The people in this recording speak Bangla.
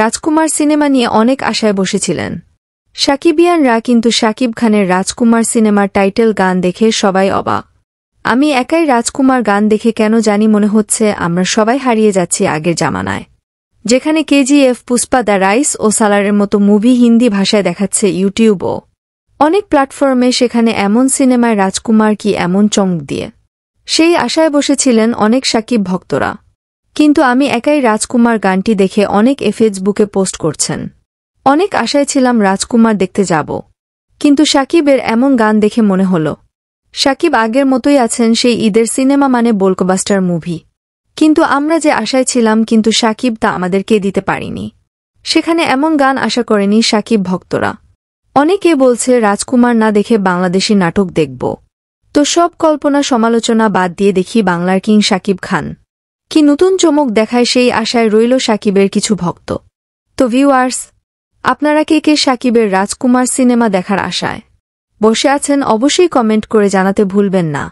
রাজকুমার সিনেমা নিয়ে অনেক আশায় বসেছিলেন সাকিবিয়ানরা, কিন্তু শাকিব খানের রাজকুমার সিনেমার টাইটেল গান দেখে সবাই অবাক। আমি একাই রাজকুমার গান দেখে কেন জানি মনে হচ্ছে আমরা সবাই হারিয়ে যাচ্ছি আগের জামানায়, যেখানে কেজিএফ, পুষ্পা, দ্য রাইস ও সালারের মতো মুভি হিন্দি ভাষায় দেখাচ্ছে ইউটিউবও অনেক প্ল্যাটফর্মে। সেখানে এমন সিনেমায় রাজকুমার কি এমন চমক দিয়ে, সেই আশায় বসেছিলেন অনেক শাকিব ভক্তরা। কিন্তু আমি একাই রাজকুমার গানটি দেখে অনেক ফেসবুকে পোস্ট করছেন। অনেক আশায় ছিলাম রাজকুমার দেখতে যাব, কিন্তু শাকিবের এমন গান দেখে মনে হলো শাকিব আগের মতোই আছেন, সেই ঈদের সিনেমা মানে ব্লকবাস্টার মুভি। কিন্তু আমরা যে আশায় ছিলাম, কিন্তু শাকিব তা আমাদেরকে দিতে পারিনি। সেখানে এমন গান আশা করেনি শাকিব ভক্তরা। অনেকে বলছে রাজকুমার না দেখে বাংলাদেশি নাটক দেখব। তো সব কল্পনা সমালোচনা বাদ দিয়ে দেখি বাংলার কিং শাকিব খান কি নতুন চমক দেখায়, সেই আশায় রইল শাকিবের কিছু ভক্ত। তো ভিউয়ার্স, আপনারা কে কে শাকিবের রাজকুমার সিনেমা দেখার আশায় বসে আছেন অবশ্যই কমেন্ট করে জানাতে ভুলবেন না।